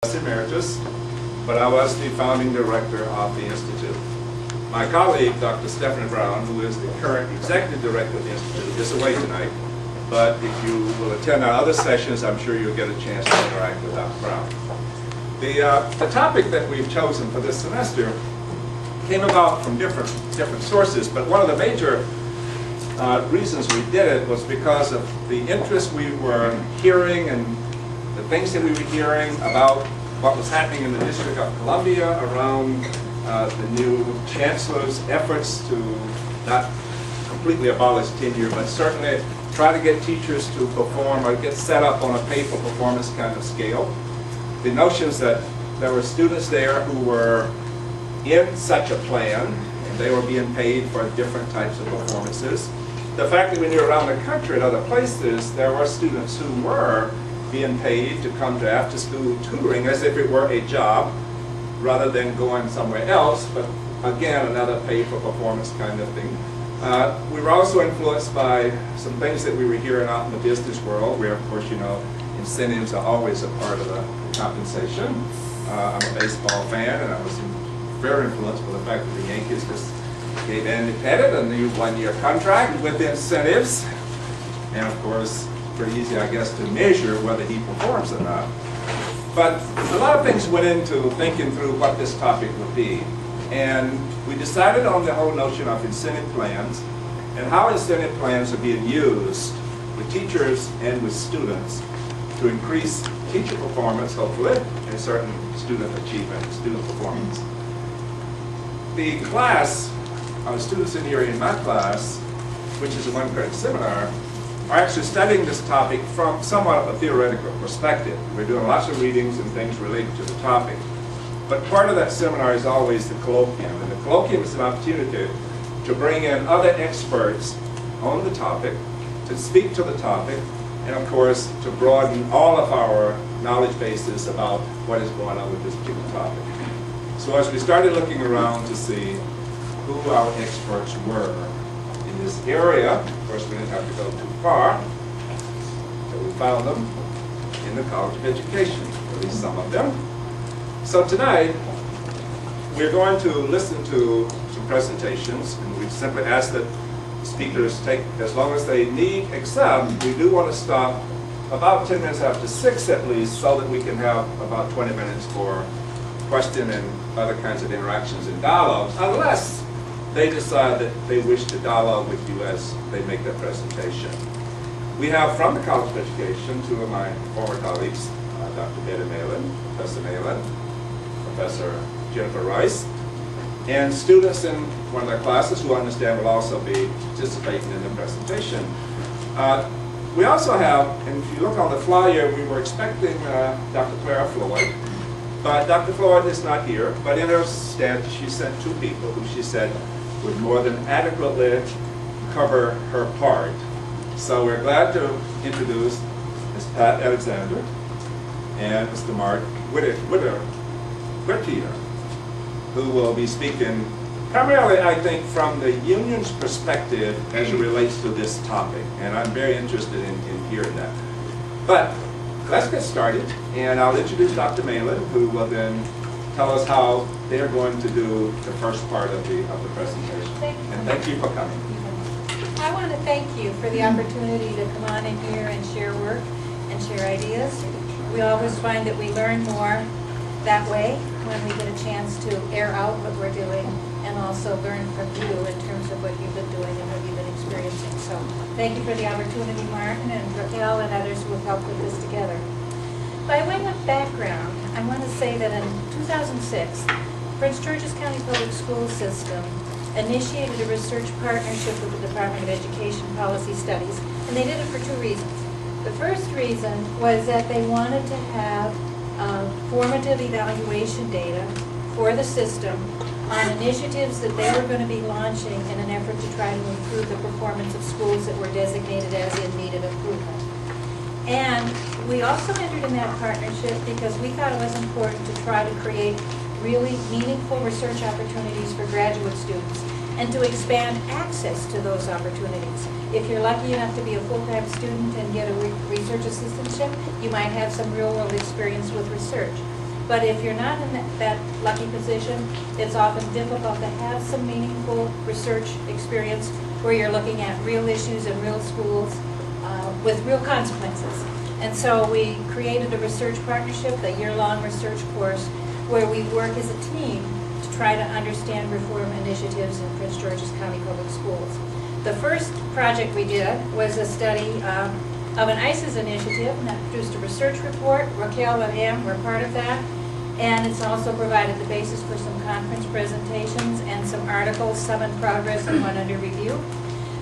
Emeritus, but I was the founding director of the Institute. My colleague, Dr. Stephanie Brown, who is the current executive director of the Institute, is away tonight, but if you will attend our other sessions, I'm sure you'll get a chance to interact with Dr. Brown. The topic that we've chosen for this semester came about from different sources, but one of the major reasons we did it was because of the interest we were hearing and the things that we were hearing about what was happening in the District of Columbia around the new chancellor's efforts to not completely abolish tenure, but certainly try to get teachers to perform or get set up on a pay-for-performance kind of scale. The notions that there were students there who were in such a plan, and they were being paid for different types of performances. The fact that we knew around the country at other places there were students who were being paid to come to after-school tutoring as if it were a job rather than going somewhere else, but again, another pay-for-performance kind of thing. We were also influenced by some things that we were hearing out in the business world, where, of course, you know, incentives are always a part of the compensation. I'm a baseball fan, and I was very influenced by the fact that the Yankees just gave Andy Pettit a new one-year contract with incentives, and of course, pretty easy, I guess, to measure whether he performs or not. But a lot of things went into thinking through what this topic would be. And we decided on the whole notion of incentive plans and how incentive plans are being used with teachers and with students to increase teacher performance, hopefully, and certain student achievement, student performance. The class, our students in here in my class, which is a one-credit seminar, are actually studying this topic from somewhat of a theoretical perspective. We're doing lots of readings and things related to the topic. But part of that seminar is always the colloquium. And the colloquium is an opportunity to bring in other experts on the topic, to speak to the topic, and of course, to broaden all of our knowledge bases about what is going on with this particular topic. So as we started looking around to see who our experts were in this area, of course, we didn't have to go too far, so we found them in the College of Education, at least some of them. So tonight, we're going to listen to some presentations, and we simply ask that speakers take as long as they need, except we do want to stop about 10 minutes after 6 at least, so that we can have about 20 minutes for question and other kinds of interactions and dialogues, unless they decide that they wish to dialogue with you as they make their presentation. We have from the College of Education two of my former colleagues, Dr. Malen, Professor Malen, Professor Jennifer Rice, and students in one of their classes who I understand will also be participating in the presentation. We also have, and if you look on the flyer, we were expecting Dr. Clara Floyd, but Dr. Floyd is not here, but in her stead, she sent two people who she said would more than adequately cover her part. So we're glad to introduce Ms. Pat Alexander and Mr. Mark Whitter, who will be speaking primarily, I think, from the union's perspective as it relates to this topic. And I'm very interested in hearing that. But let's get started, and I'll introduce Dr. Malen, who will then tell us how they're going to do the first part of the presentation. And thank you for coming. I want to thank you for the opportunity to come on in here and share work and share ideas. We always find that we learn more that way when we get a chance to air out what we're doing and also learn from you in terms of what you've been doing and what you've been experiencing. So thank you for the opportunity, Martin and Raquel and others who have helped put this together. By way of background, I want to say that in 2006, Prince George's County Public School System initiated a research partnership with the Department of Education Policy Studies, and they did it for two reasons. The first reason was that they wanted to have formative evaluation data for the system on initiatives that they were going to be launching in an effort to try to improve the performance of schools that were designated as in need of improvement. And we also entered in that partnership because we thought it was important to try to create really meaningful research opportunities for graduate students and to expand access to those opportunities. If you're lucky enough to be a full-time student and get a research assistantship, you might have some real-world experience with research. But if you're not in that lucky position, it's often difficult to have some meaningful research experience where you're looking at real issues in real schools with real consequences. And so we created a research partnership, a year-long research course, where we work as a team to try to understand reform initiatives in Prince George's County Public Schools. The first project we did was a study of an ICES initiative, and that produced a research report. Raquel and Em were part of that. And it's also provided the basis for some conference presentations and some articles, some in progress and one under review.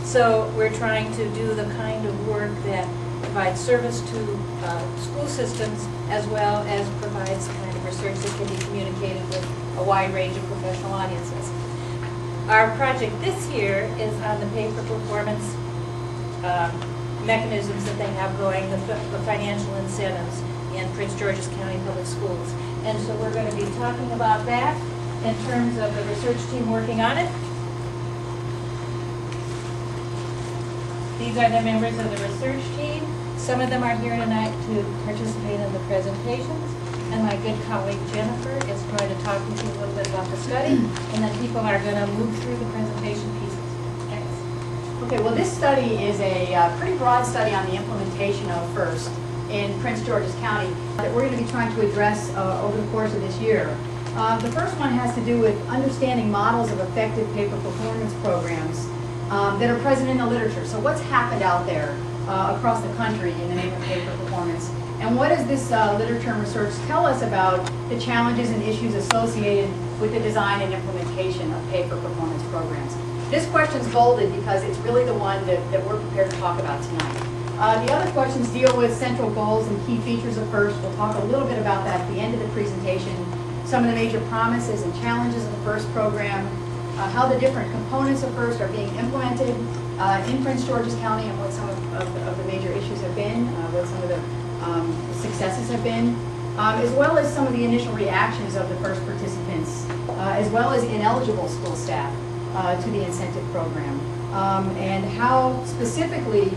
So we're trying to do the kind of work that provides service to school systems as well as provides the kind of research that can be communicated with a wide range of professional audiences. Our project this year is on the pay for performance mechanisms that they have going, the financial incentives in Prince George's County Public Schools. And so we're going to be talking about that in terms of the research team working on it. These are the members of the research team. Some of them are here tonight to participate in the presentations. And my good colleague Jennifer is going to talk with you a little bit about the study. And then people are going to move through the presentation pieces. Thanks. Okay, well this study is a pretty broad study on the implementation of FIRST in Prince George's County that we're going to be trying to address over the course of this year. The first one has to do with understanding models of effective pay-for-performance programs that are present in the literature. So what's happened out there across the country in the name of pay-for-performance? And what does this literature and research tell us about the challenges and issues associated with the design and implementation of pay-for-performance programs? This question's bolded because it's really the one that we're prepared to talk about tonight. The other questions deal with central goals and key features of FIRST. We'll talk a little bit about that at the end of the presentation. Some of the major promises and challenges of the FIRST program, how the different components of FIRST are being implemented in Prince George's County, and what some of the major issues have been, what some of the successes have been, as well as some of the initial reactions of the FIRST participants, as well as ineligible school staff to the incentive program, and how specifically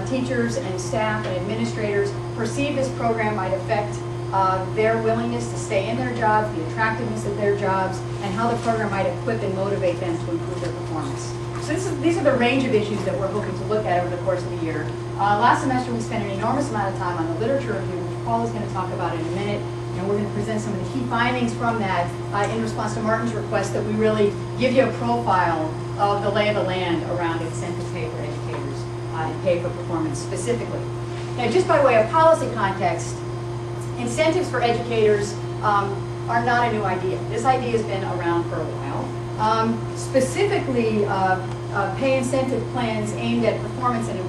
teachers and staff and administrators perceive this program might affect their willingness to stay in their jobs, the attractiveness of their jobs, and how the program might equip and motivate them to improve their performance. So these are the range of issues that we're hoping to look at over the course of the year. Last semester we spent an enormous amount of time on the literature review, which Paul is going to talk about in a minute, and we're going to present some of the key findings from that in response to Martin's request that we really give you a profile of the lay of the land around incentive pay for educators and pay for performance specifically. Now, just by way of policy context, incentives for educators are not a new idea. This idea has been around for a while. Specifically, pay incentive plans aimed at performance and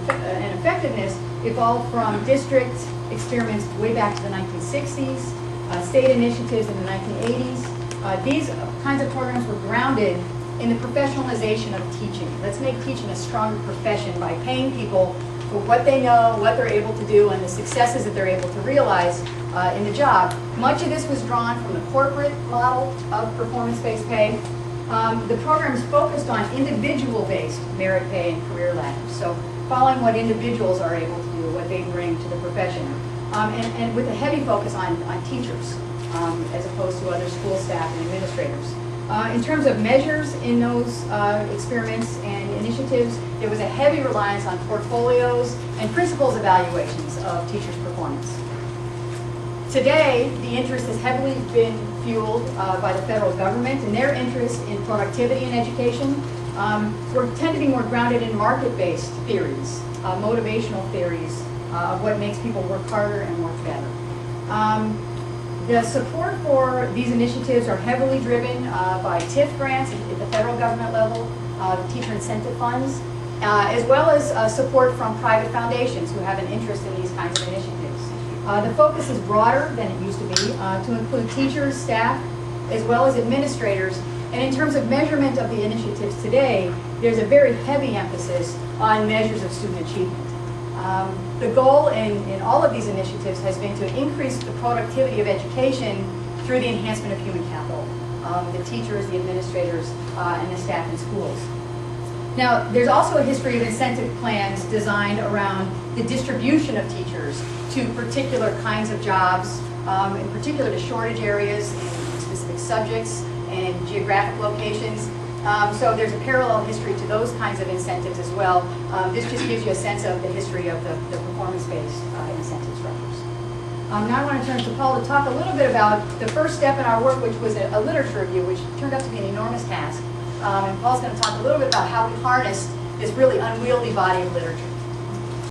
effectiveness evolved from district experiments way back to the 1960s, state initiatives in the 1980s. These kinds of programs were grounded in the professionalization of teaching. Let's make teaching a stronger profession by paying people for what they know, what they're able to do, and the successes that they're able to realize in the job. Much of this was drawn from the corporate model of performance-based pay. The program is focused on individual-based merit pay and career ladders. So following what individuals are able to do, what they bring to the profession. And with a heavy focus on teachers as opposed to other school staff and administrators. In terms of measures in those experiments and initiatives, there was a heavy reliance on portfolios and principals evaluations of teachers' performance. Today, the interest has heavily been fueled by the federal government, and their interest in productivity in education tend to be more grounded in market-based theories, motivational theories of what makes people work harder and work better. The support for these initiatives are heavily driven by TIF grants at the federal government level, teacher incentive funds, as well as support from private foundations who have an interest in these kinds of initiatives. The focus is broader than it used to be to include teachers, staff, as well as administrators. And in terms of measurement of the initiatives today, there's a very heavy emphasis on measures of student achievement. The goal in all of these initiatives has been to increase the productivity of education through the enhancement of human capital, the teachers, the administrators, and the staff in schools. Now, there's also a history of incentive plans designed around the distribution of teachers to particular kinds of jobs, in particular to shortage areas, in specific subjects, and geographic locations. So there's a parallel history to those kinds of incentives as well. This just gives you a sense of the history of the performance-based incentive structures. Now I want to turn to Paul to talk a little bit about the first step in our work, which was a literature review, which turned out to be an enormous task. And Paul's going to talk a little bit about how we harnessed this really unwieldy body of literature.